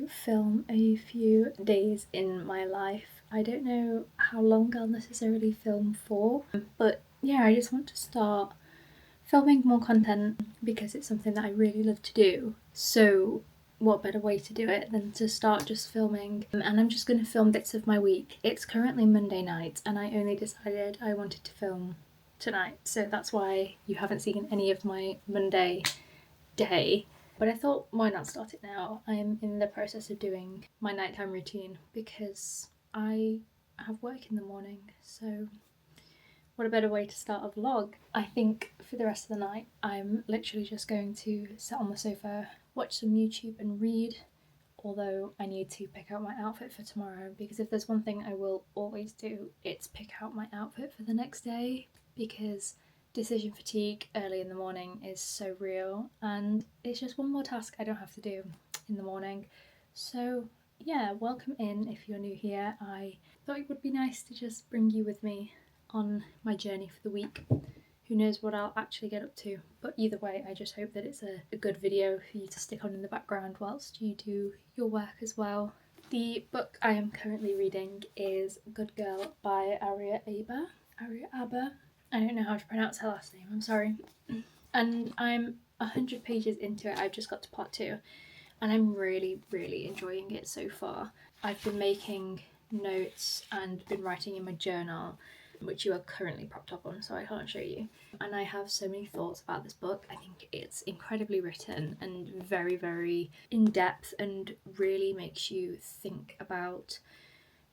to film a few days in my life. I don't know how long I'll necessarily film for, but yeah, I just want to start filming more content because it's something that I really love to do. So what better way to do it than to start just filming? And I'm just going to film bits of my week. It's currently Monday night and I only decided I wanted to film tonight, so that's why you haven't seen any of my Monday day. But I thought, why not start it now? I'm in the process of doing my nighttime routine because I have work in the morning, so what a better way to start a vlog. I think for the rest of the night, I'm literally just going to sit on the sofa, watch some YouTube and read, although I need to pick out my outfit for tomorrow, because if there's one thing I will always do, it's pick out my outfit for the next day, because decision fatigue early in the morning is so real, and it's just one more task I don't have to do in the morning. So yeah, welcome in if you're new here. I thought it would be nice to just bring you with me on my journey for the week. Who knows what I'll actually get up to, but either way I just hope that it's a good video for you to stick on in the background whilst you do your work as well. The book I am currently reading is Good Girl by Aria Aber. I don't know how to pronounce her last name, I'm sorry. And I'm 100 pages into it. I've just got to part 2 and I'm really enjoying it so far. I've been making notes and been writing in my journal, which you are currently propped up on, so I can't show you. And I have so many thoughts about this book. I think it's incredibly written and very in-depth and really makes you think about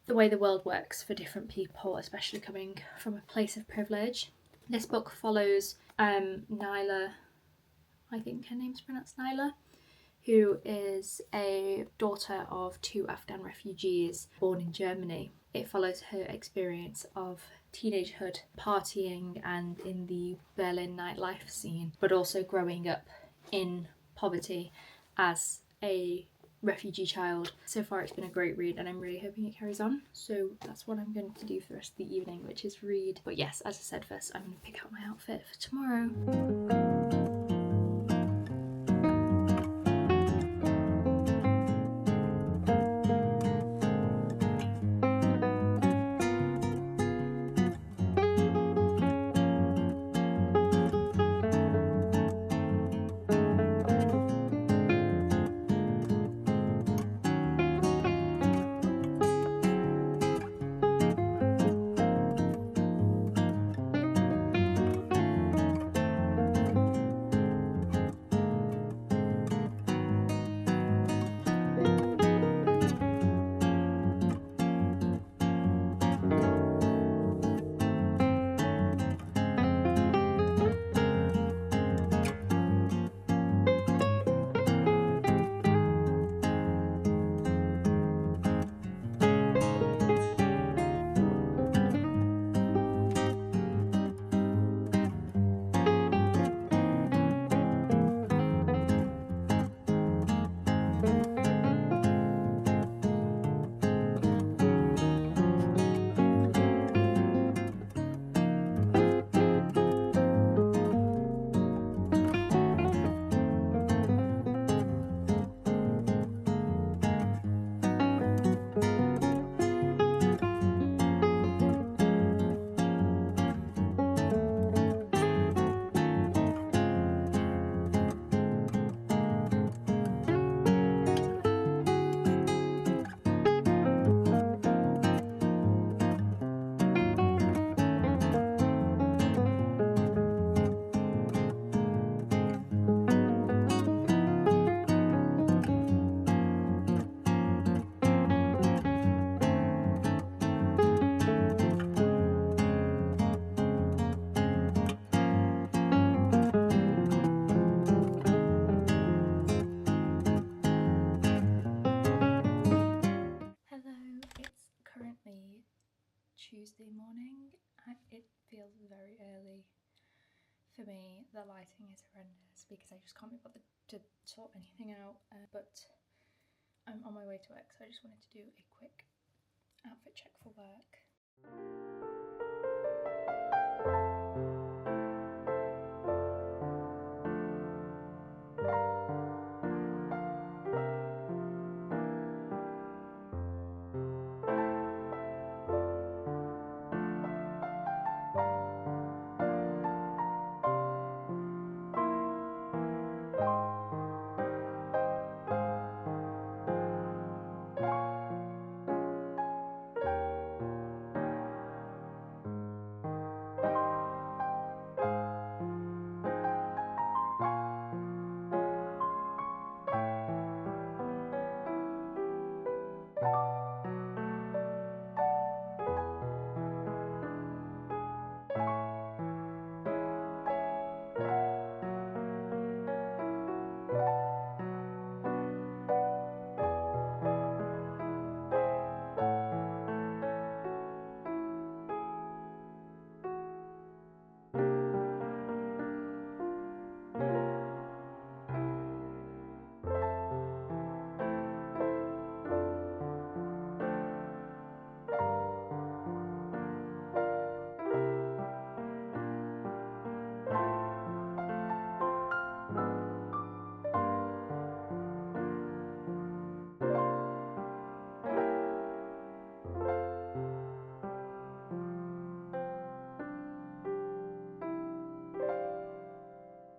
the way the world works for different people, especially coming from a place of privilege. This book follows Nyla, I think her name's pronounced Nyla, who is a daughter of 2 Afghan refugees born in Germany. It follows her experience of teenagehood, partying and in the Berlin nightlife scene, but also growing up in poverty as a refugee child. So far it's been a great read and I'm really hoping it carries on. So that's what I'm going to do for the rest of the evening, which is read. But yes, as I said, first I'm going to pick out my outfit for tomorrow. Tuesday morning. It feels very early for me. The lighting is horrendous because I just can't be bothered to sort anything out, but I'm on my way to work, so I just wanted to do a quick outfit check for work.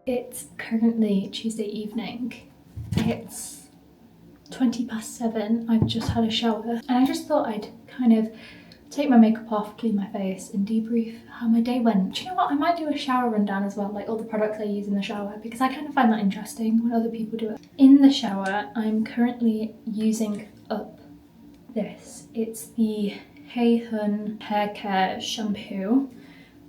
It's currently Tuesday evening. It's 7:20. I've just had a shower and I just thought I'd kind of take my makeup off, clean my face and debrief how my day went. Do you know what? I might do a shower rundown as well, like all the products I use in the shower, because I kind of find that interesting when other people do it. In the shower, I'm currently using up this. It's the Hey Hun hair care shampoo.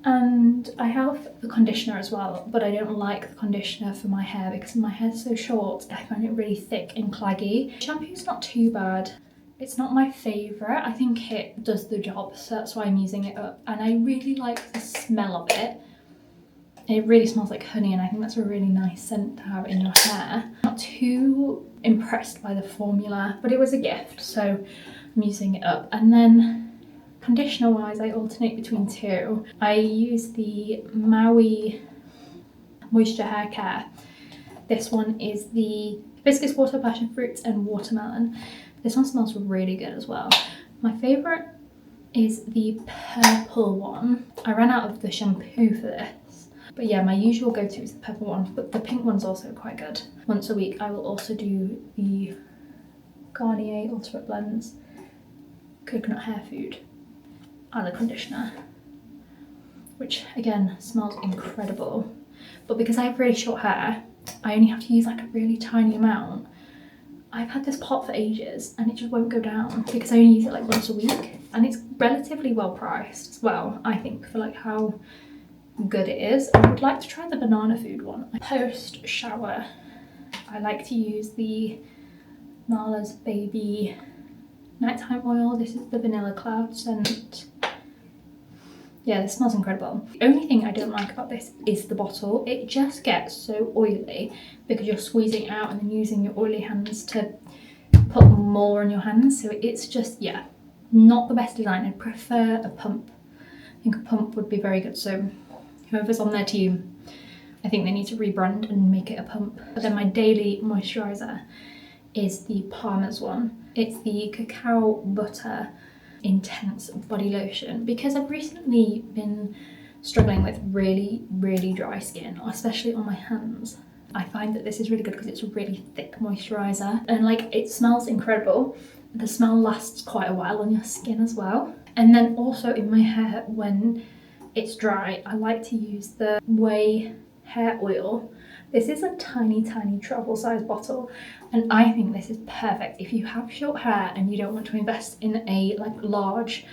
And I have the conditioner as well, but I don't like the conditioner for my hair because my hair's so short. I find it really thick and claggy. Shampoo's not too bad. It's not my favourite. I think it does the job, so that's why I'm using it up. And I really like the smell of it. It really smells like honey, and I think that's a really nice scent to have in your hair. Not too impressed by the formula, but it was a gift, so I'm using it up. And then conditioner wise, I alternate between two. I use the Maui Moisture Hair Care. This one is the hibiscus water, passion fruits and watermelon. This one smells really good as well. My favourite is the purple one. I ran out of the shampoo for this, but yeah, my usual go-to is the purple one, but the pink one's also quite good. Once a week I will also do the Garnier Ultimate Blends Coconut Hair Food and a conditioner, which again smells incredible. But because I have really short hair, I only have to use like a really tiny amount. I've had this pot for ages and it just won't go down because I only use it like once a week, and it's relatively well priced as well, I think, for like how good it is. I would like to try the banana food one. Post shower, I like to use the Nala's Baby Nighttime Oil. This is the Vanilla Cloud scent. Yeah, this smells incredible. The only thing I don't like about this is the bottle. It just gets so oily because you're squeezing it out and then using your oily hands to put more on your hands. So it's just, yeah, not the best design. I'd prefer a pump. I think a pump would be very good. So whoever's on their team, I think they need to rebrand and make it a pump. But then my daily moisturiser is the Palmer's one. It's the Cacao Butter Intense Body Lotion, because I've recently been struggling with really dry skin, especially on my hands. I find that this is really good because it's a really thick moisturiser and like it smells incredible. The smell lasts quite a while on your skin as well. And then also in my hair when it's dry, I like to use the Way hair oil. This is a tiny travel size bottle, and I think this is perfect if you have short hair and you don't want to invest in a like large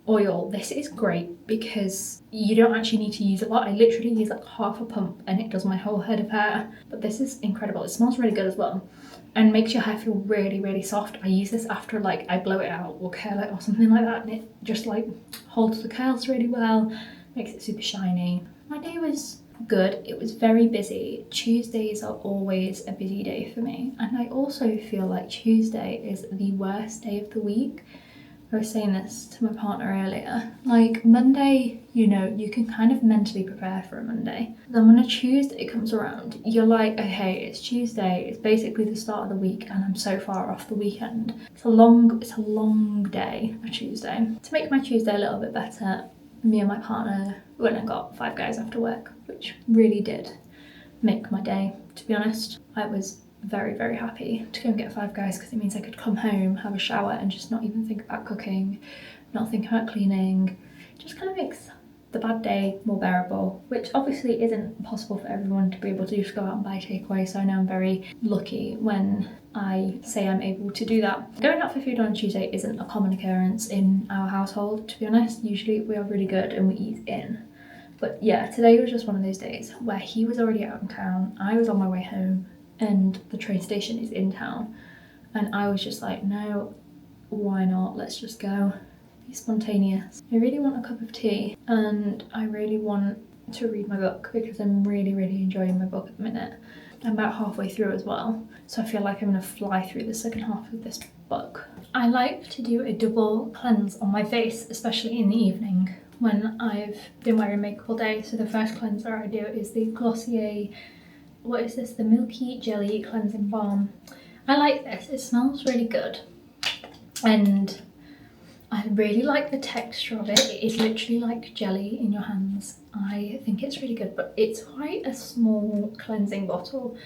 oil. This is great because you don't actually need to use a lot. I literally use like half a pump and it does my whole head of hair. But this is incredible. It smells really good as well and makes your hair feel really soft. I use this after like I blow it out or curl it or something like that, and it just like holds the curls really well, makes it super shiny. My day was good. It was very busy. Tuesdays are always a busy day for me, and I also feel like Tuesday is the worst day of the week. I was saying this to my partner earlier. Like Monday, you know, you can kind of mentally prepare for a Monday. Then when a Tuesday comes around, you're like, okay, it's Tuesday, it's basically the start of the week and I'm so far off the weekend. It's a long day, a Tuesday. To make my Tuesday a little bit better, me and my partner went and got Five Guys after work, which really did make my day, to be honest. I was very happy to go and get Five Guys because it means I could come home, have a shower and just not even think about cooking, not think about cleaning. It just kind of makes the bad day more bearable, which obviously isn't possible for everyone to be able to just go out and buy takeaway, so I know I'm very lucky when I say I'm able to do that. Going out for food on a Tuesday isn't a common occurrence in our household, to be honest. Usually we are really good and we eat in. But yeah, today was just one of those days where he was already out in town, I was on my way home, and the train station is in town. And I was just like, no, why not? Let's just go. Be spontaneous. I really want a cup of tea and I really want to read my book because I'm really enjoying my book at the minute. I'm about halfway through as well, so I feel like I'm gonna fly through the second half of this book. I like to do a double cleanse on my face, especially in the evening when I've been wearing makeup all day. So the first cleanser I do is the Glossier, what is this? The Milky Jelly Cleansing Balm. I like this, it smells really good. And I really like the texture of it. It is literally like jelly in your hands. I think it's really good, but it's quite a small cleansing bottle.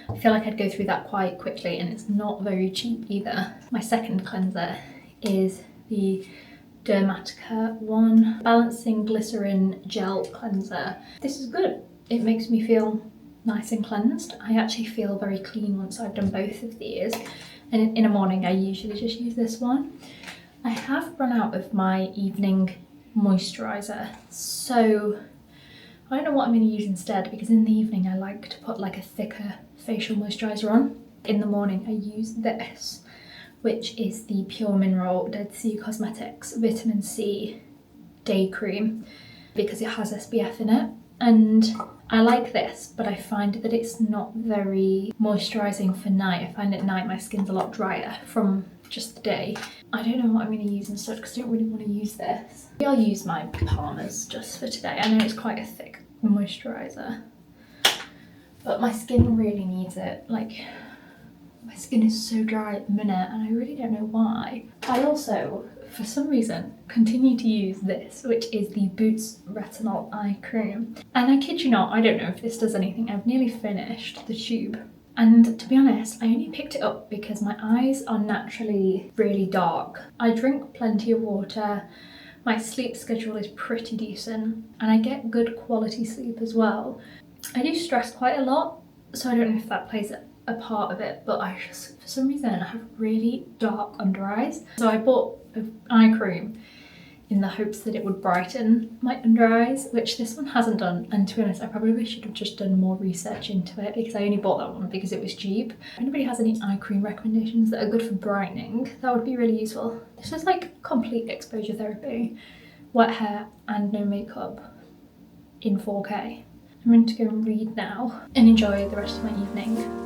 I feel like I'd go through that quite quickly, and it's not very cheap either. My second cleanser is the Dermatica One Balancing Glycerin Gel Cleanser. This is good. It makes me feel nice and cleansed. I actually feel very clean once I've done both of these. And in a morning, I usually just use this one. I have run out of my evening moisturiser, so I don't know what I'm going to use instead, because in the evening I like to put like a thicker facial moisturiser on. In the morning I use this, which is the Pure Mineral Dead Sea Cosmetics Vitamin C Day Cream, because it has SPF in it. And I like this, but I find that it's not very moisturising for night. I find at night my skin's a lot drier from just the day. I don't know what I'm going to use instead, because I don't really want to use this. Maybe I'll use my Palmer's just for today. I know it's quite a thick moisturiser, but my skin really needs it. Like, my skin is so dry at the minute, and I really don't know why. I also, for some reason, continue to use this, which is the Boots Retinol Eye Cream. And I kid you not, I don't know if this does anything. I've nearly finished the tube. And to be honest, I only picked it up because my eyes are naturally really dark. I drink plenty of water, my sleep schedule is pretty decent, and I get good quality sleep as well. I do stress quite a lot, so I don't know if that plays a part of it, but I just, for some reason, I have really dark under eyes. So I bought an eye cream in the hopes that it would brighten my under eyes, which this one hasn't done. And to be honest, I probably should have just done more research into it, because I only bought that one because it was cheap. If anybody has any eye cream recommendations that are good for brightening, that would be really useful. This is like complete exposure therapy, wet hair and no makeup in 4K. I'm going to go and read now and enjoy the rest of my evening.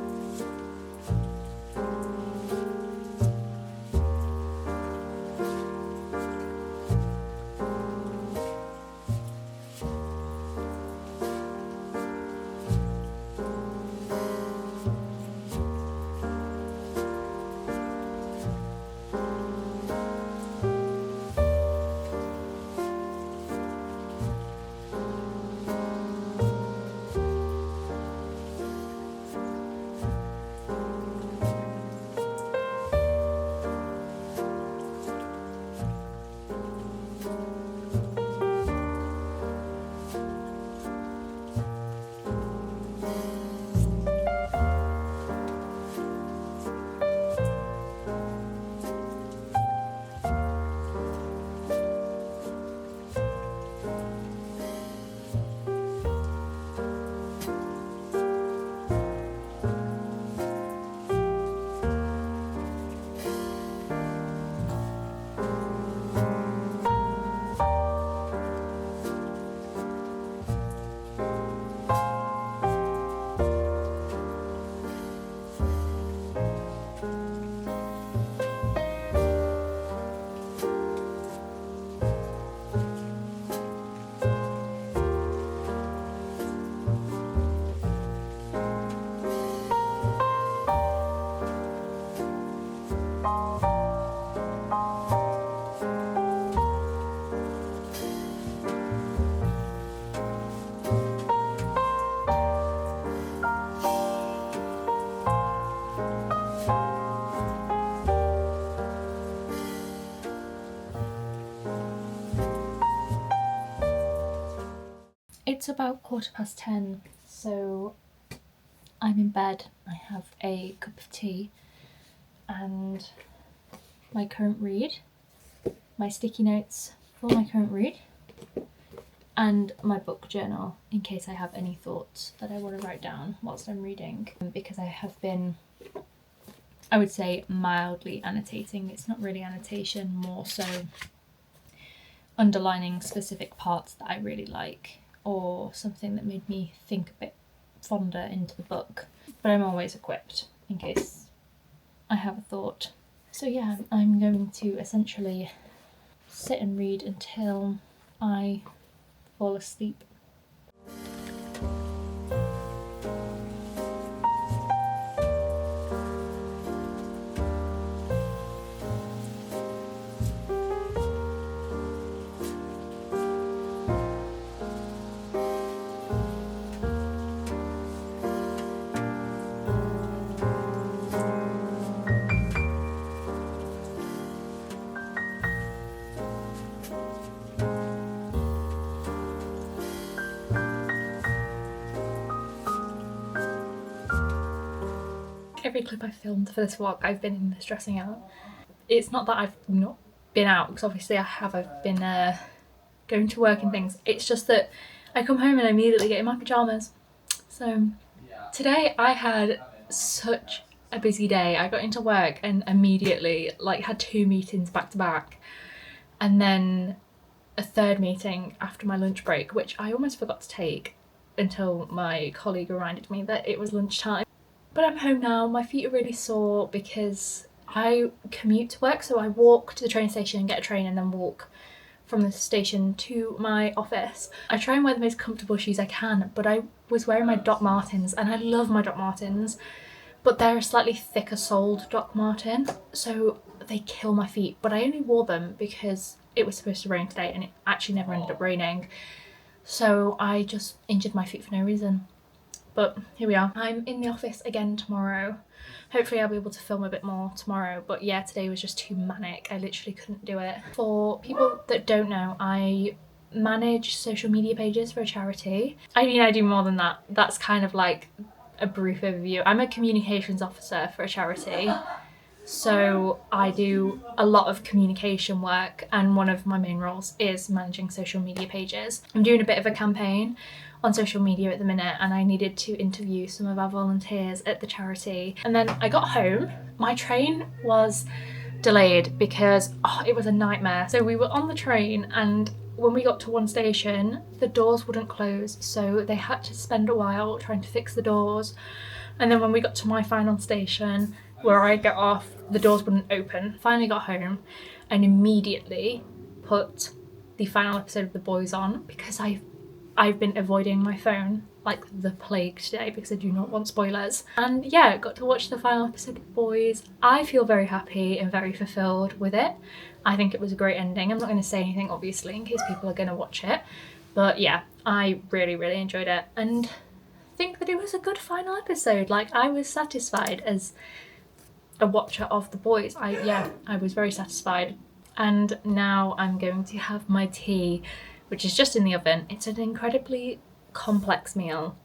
It's about 10:15, so I'm in bed. I have a cup of tea and my current read, my sticky notes for my current read, and my book journal in case I have any thoughts that I want to write down whilst I'm reading, because I have been, I would say, mildly annotating. It's not really annotation, more so underlining specific parts that I really like, or something that made me think a bit fonder into the book. But I'm always equipped in case I have a thought. So yeah, I'm going to essentially sit and read until I fall asleep. every clip I filmed for this vlog, I've been in this dressing out. It's not that I've not been out, because obviously I have. I've been going to work and things. It's just that I come home and I immediately get in my pyjamas. So today I had such a busy day. I got into work and immediately like had 2 meetings back to back, and then a 3rd meeting after my lunch break, which I almost forgot to take until my colleague reminded me that it was lunchtime. But I'm home now. My feet are really sore because I commute to work, so I walk to the train station and get a train and then walk from the station to my office. I try and wear the most comfortable shoes I can, but I was wearing my Doc Martens, and I love my Doc Martens, but they're a slightly thicker soled Doc Marten, so they kill my feet. But I only wore them because it was supposed to rain today, and it actually never ended up raining, so I just injured my feet for no reason. But here we are. I'm in the office again tomorrow. Hopefully I'll be able to film a bit more tomorrow, but yeah, today was just too manic. I literally couldn't do it. For people that don't know, I manage social media pages for a charity. I mean, I do more than that. That's kind of like a brief overview. I'm a communications officer for a charity, so I do a lot of communication work, and one of my main roles is managing social media pages. I'm doing a bit of a campaign on social media at the minute, and I needed to interview some of our volunteers at the charity. And then I got home, my train was delayed because it was a nightmare. So we were on the train, and when we got to one station, the doors wouldn't close, so they had to spend a while trying to fix the doors. And then when we got to my final station, where I got off, the doors wouldn't open. Finally got home and immediately put the final episode of The Boys on, because I've been avoiding my phone like the plague today because I do not want spoilers. And yeah, got to watch the final episode of The Boys. I feel very happy and very fulfilled with it. I think it was a great ending. I'm not going to say anything obviously in case people are going to watch it, but yeah, I really enjoyed it and think that it was a good final episode. Like, I was satisfied as a watcher of The Boys. I was very satisfied. And now I'm going to have my tea, which is just in the oven. It's an incredibly complex meal.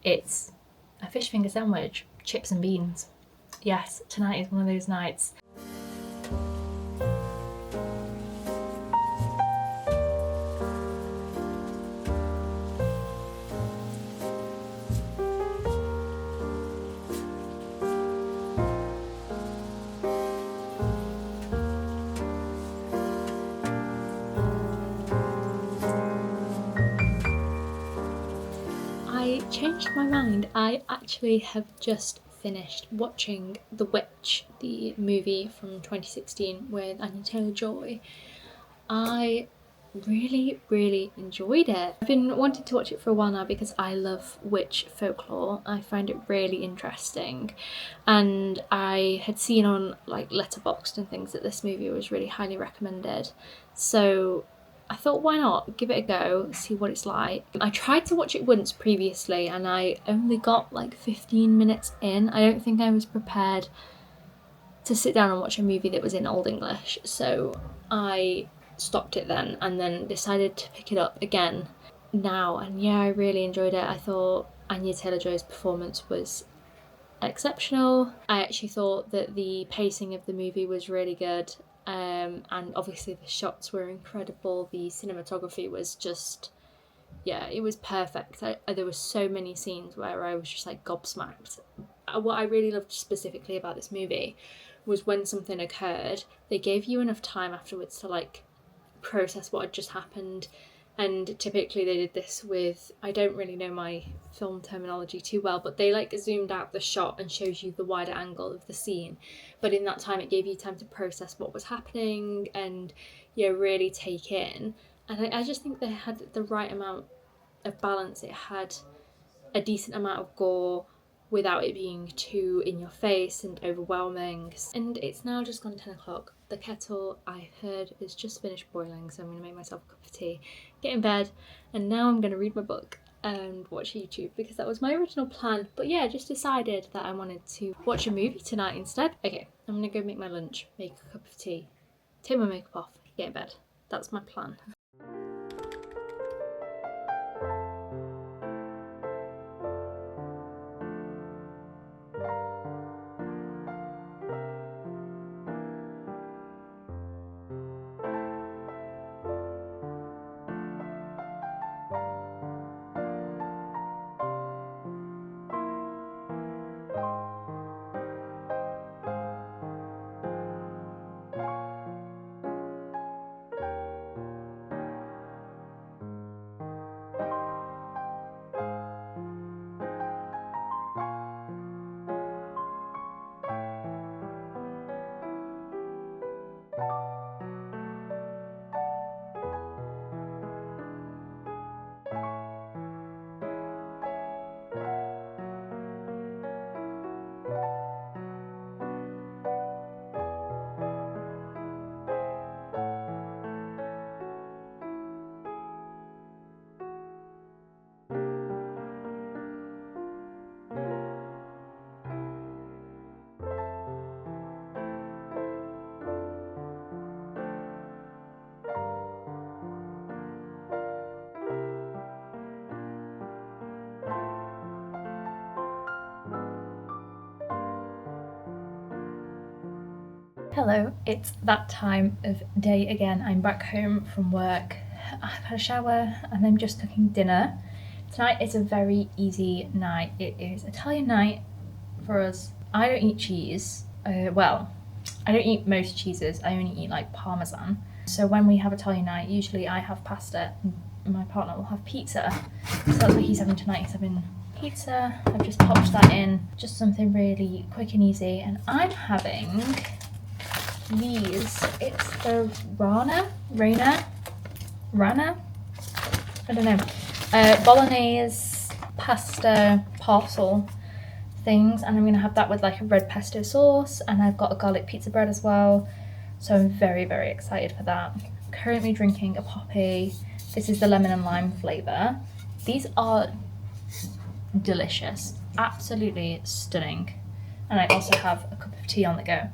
It's a fish finger sandwich, chips and beans. Yes, tonight is one of those nights. I changed my mind. I actually have just finished watching The Witch, the movie from 2016 with Anya Taylor-Joy. I really enjoyed it. I've been wanting to watch it for a while now because I love witch folklore. I find it really interesting, and I had seen on like Letterboxd and things that this movie was really highly recommended, so I thought, why not give it a go, see what it's like. I tried to watch it once previously and I only got like 15 minutes in. I don't think I was prepared to sit down and watch a movie that was in Old English, so I stopped it then and then decided to pick it up again now, and yeah, I really enjoyed it. I thought Anya Taylor-Joy's performance was exceptional. I actually thought that the pacing of the movie was really good, and obviously the shots were incredible. The cinematography was just, yeah, it was perfect. There were so many scenes where I was just like gobsmacked. What I really loved specifically about this movie was when something occurred, they gave you enough time afterwards to like process what had just happened. And typically they did this with, I don't really know my film terminology too well, but they like zoomed out the shot and shows you the wider angle of the scene, but in that time it gave you time to process what was happening and really take in. And I just think they had the right amount of balance. It had a decent amount of gore without it being too in your face and overwhelming. And it's now just gone 10 o'clock. The kettle, I heard, is just finished boiling, so I'm going to make myself a cup of tea, get in bed, and now I'm going to read my book and watch YouTube because that was my original plan. But yeah, I just decided that I wanted to watch a movie tonight instead. Okay, I'm going to go make my lunch, make a cup of tea, take my makeup off, get in bed. That's my plan. Hello, it's that time of day again. I'm back home from work. I've had a shower and I'm just cooking dinner. Tonight is a very easy night. It is Italian night for us. I don't eat cheese. Well, I don't eat most cheeses. I only eat like Parmesan. So when we have Italian night, usually I have pasta and my partner will have pizza. So that's what he's having tonight. He's having pizza. I've just popped that in. Just something really quick and easy. And I'm having these. It's the Rana? I don't know. Bolognese pasta parcel things, and I'm gonna have that with like a red pesto sauce, and I've got a garlic pizza bread as well, so I'm very, very excited for that. Currently drinking a Poppi. This is the lemon and lime flavour. These are delicious, absolutely stunning, and I also have a cup of tea on the go.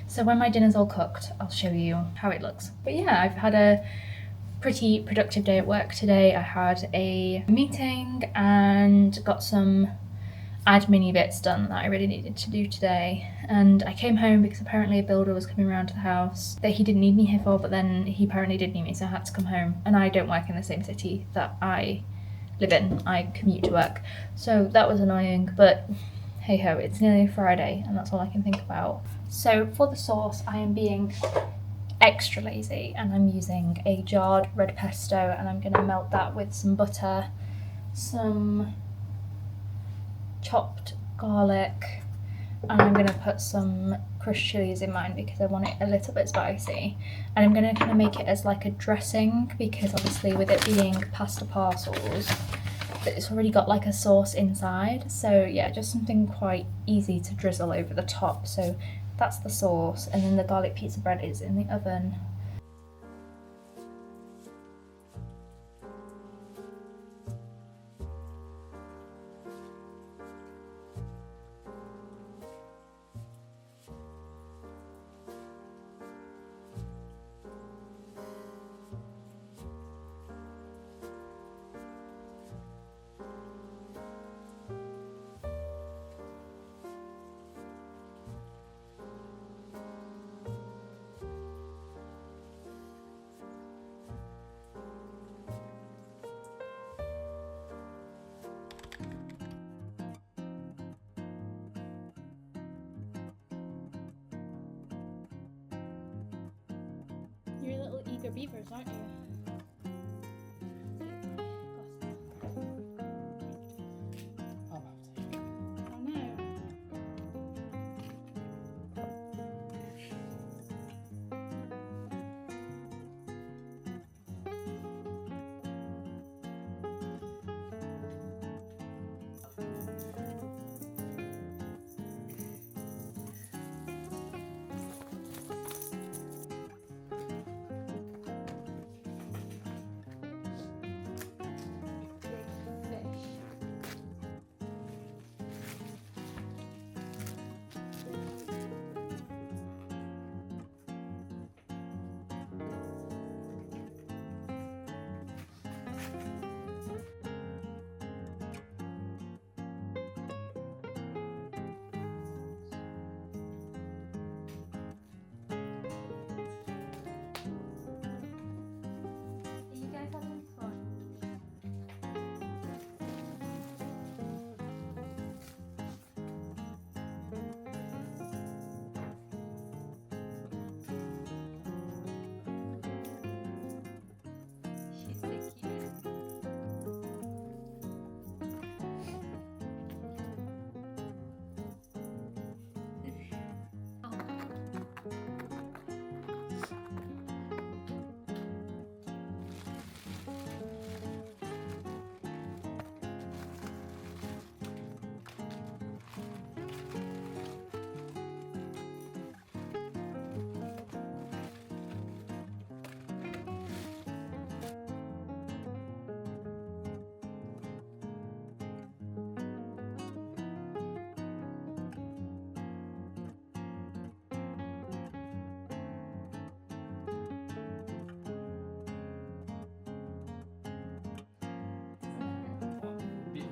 So when my dinner's all cooked, I'll show you how it looks. But yeah, I've had a pretty productive day at work today. I had a meeting and got some admin bits done that I really needed to do today. And I came home because apparently a builder was coming around to the house that he didn't need me here for, but then he apparently did need me, so I had to come home. And I don't work in the same city that I live in. I commute to work. So that was annoying, but hey ho, it's nearly Friday and that's all I can think about. So for the sauce, I am being extra lazy and I'm using a jarred red pesto, and I'm gonna melt that with some butter, some chopped garlic, and I'm gonna put some crushed chilies in mine because I want it a little bit spicy. And I'm gonna kind of make it as like a dressing because obviously with it being pasta parcels, it's already got like a sauce inside. So yeah, just something quite easy to drizzle over the top. So that's the sauce, and then the garlic pizza bread is in the oven. You're little eager beavers, aren't you?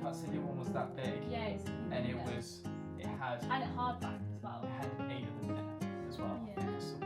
That silly one was that big. Yeah, it's and it had hardback as well. it had 8 of them in it as well. Yeah. So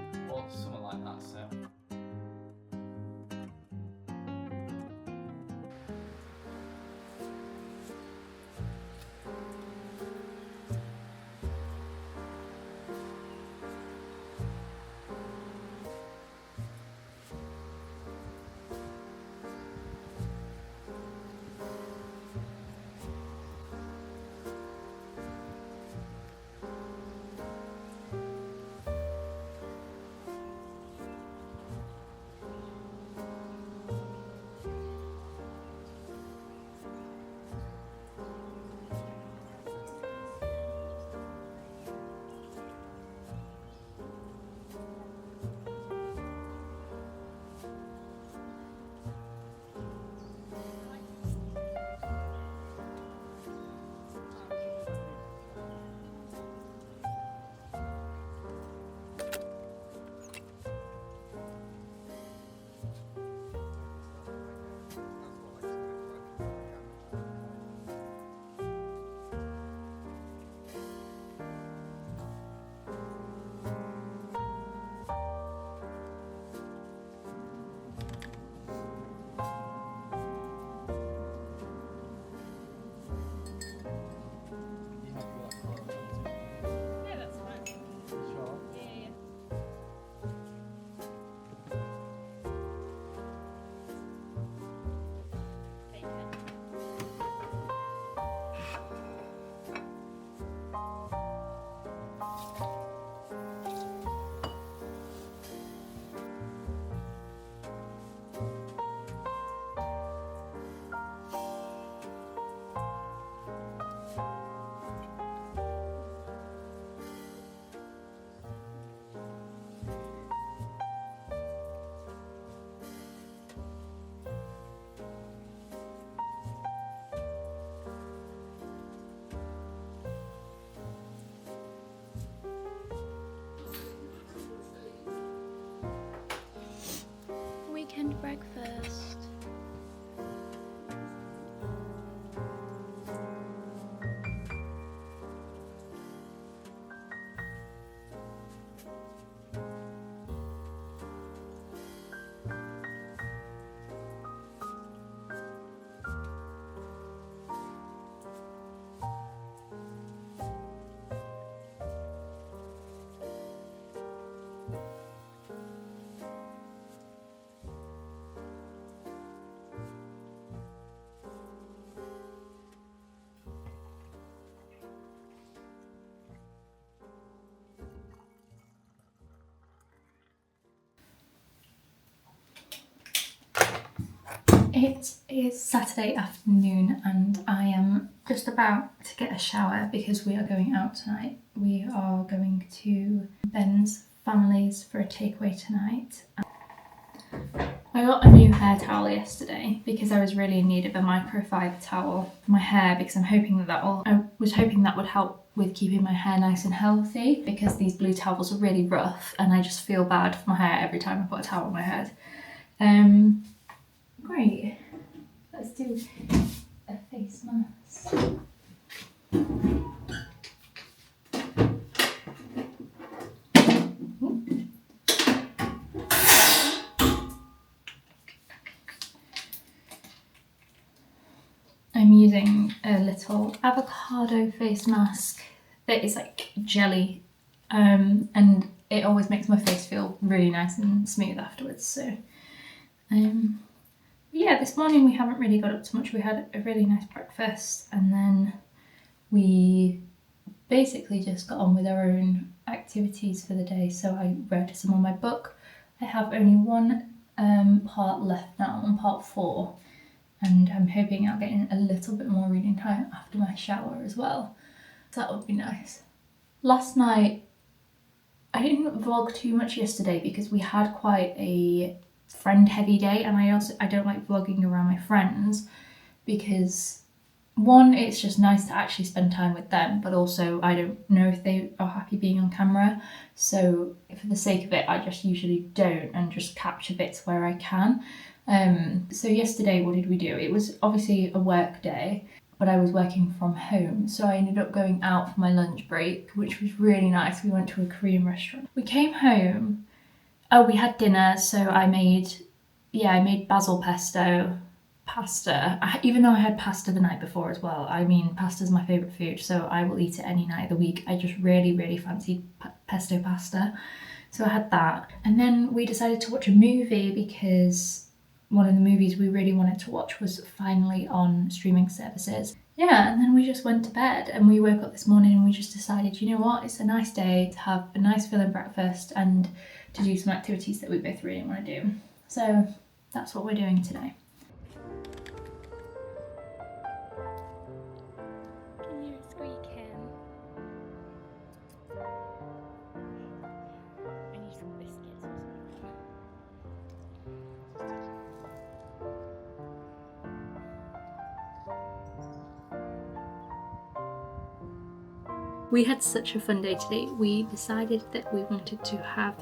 Weekend breakfast. It is Saturday afternoon and I am just about to get a shower because we are going out tonight. We are going to Ben's family's for a takeaway tonight. I got a new hair towel yesterday because I was really in need of a microfiber towel for my hair because I was hoping that would help with keeping my hair nice and healthy because these blue towels are really rough and I just feel bad for my hair every time I put a towel on my head. Great. Let's do a face mask. I'm using a little avocado face mask that is like jelly, and it always makes my face feel really nice and smooth afterwards. So yeah, this morning we haven't really got up to much. We had a really nice breakfast and then we basically just got on with our own activities for the day. So I read some of my book. I have only one part left now, on part 4, and I'm hoping I'll get in a little bit more reading time after my shower as well. So that would be nice. Last night, I didn't vlog too much yesterday because we had quite a friend heavy day, and I don't like vlogging around my friends because one, it's just nice to actually spend time with them, but also I don't know if they are happy being on camera, so for the sake of it I just usually don't and just capture bits where I can. So yesterday what did we do? It was obviously a work day, but I was working from home, so I ended up going out for my lunch break, which was really nice. We went to a Korean restaurant. We came home. Oh, we had dinner, so I made basil pesto, pasta. Even though I had pasta the night before as well. I mean, pasta's my favourite food, so I will eat it any night of the week. I just really, really fancied pesto pasta. So I had that. And then we decided to watch a movie because one of the movies we really wanted to watch was finally on streaming services. Yeah, and then we just went to bed and we woke up this morning and we just decided, you know what, it's a nice day to have a nice filling breakfast and to do some activities that we both really want to do. So that's what we're doing today. Can you hear it squeaking? I need some biscuits or something. We had such a fun day today. We decided that we wanted to have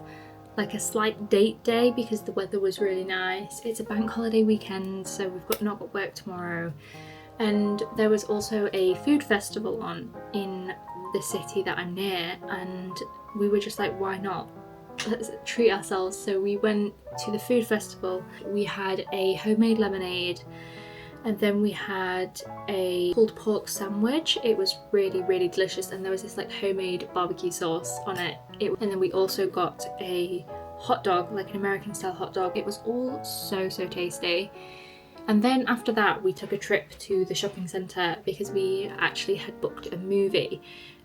like a slight date day because the weather was really nice. It's a bank holiday weekend, so we've not got work tomorrow. And there was also a food festival on in the city that I'm near, and we were just like, why not? Let's treat ourselves. So we went to the food festival. We had a homemade lemonade, and then we had a pulled pork sandwich. It was really, really delicious, and there was this like homemade barbecue sauce on it. And then we also got a hot dog, like an American style hot dog. It was all so tasty. And then after that we took a trip to the shopping centre because we actually had booked a movie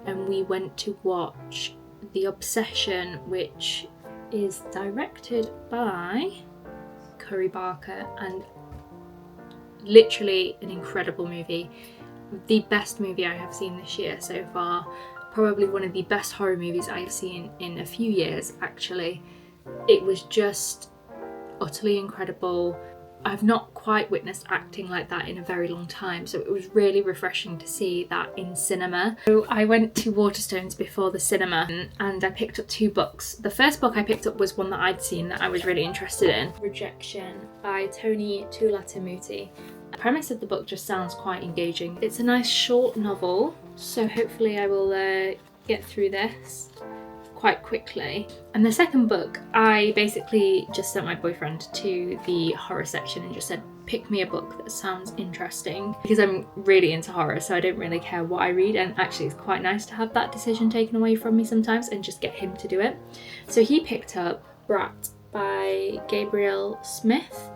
and we went to watch The Obsession, which is directed by Curry Barker, and literally an incredible movie. The best movie I have seen this year so far. Probably one of the best horror movies I've seen in a few years, actually. It was just utterly incredible. I've not quite witnessed acting like that in a very long time, so it was really refreshing to see that in cinema. So I went to Waterstones before the cinema and I picked up 2 books. The first book I picked up was one that I'd seen that I was really interested in, Rejection by Tony Tulathamuti. The premise of the book just sounds quite engaging. It's a nice short novel, so hopefully I will get through this quite quickly. And the second book, I basically just sent my boyfriend to the horror section and just said, pick me a book that sounds interesting, because I'm really into horror, so I don't really care what I read, and actually it's quite nice to have that decision taken away from me sometimes and just get him to do it. So he picked up Brat by Gabriel Smith,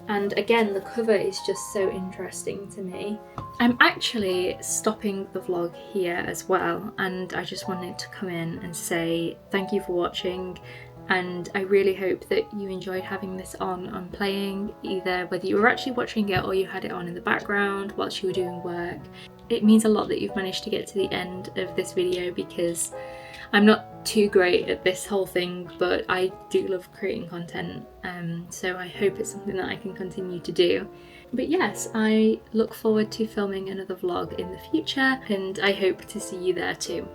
and again the cover is just so interesting to me. I'm actually stopping the vlog here as well, and I just wanted to come in and say thank you for watching, and I really hope that you enjoyed having this on playing, either whether you were actually watching it or you had it on in the background whilst you were doing work. It means a lot that you've managed to get to the end of this video, because I'm not too great at this whole thing, but I do love creating content, so I hope it's something that I can continue to do. But yes, I look forward to filming another vlog in the future, and I hope to see you there too.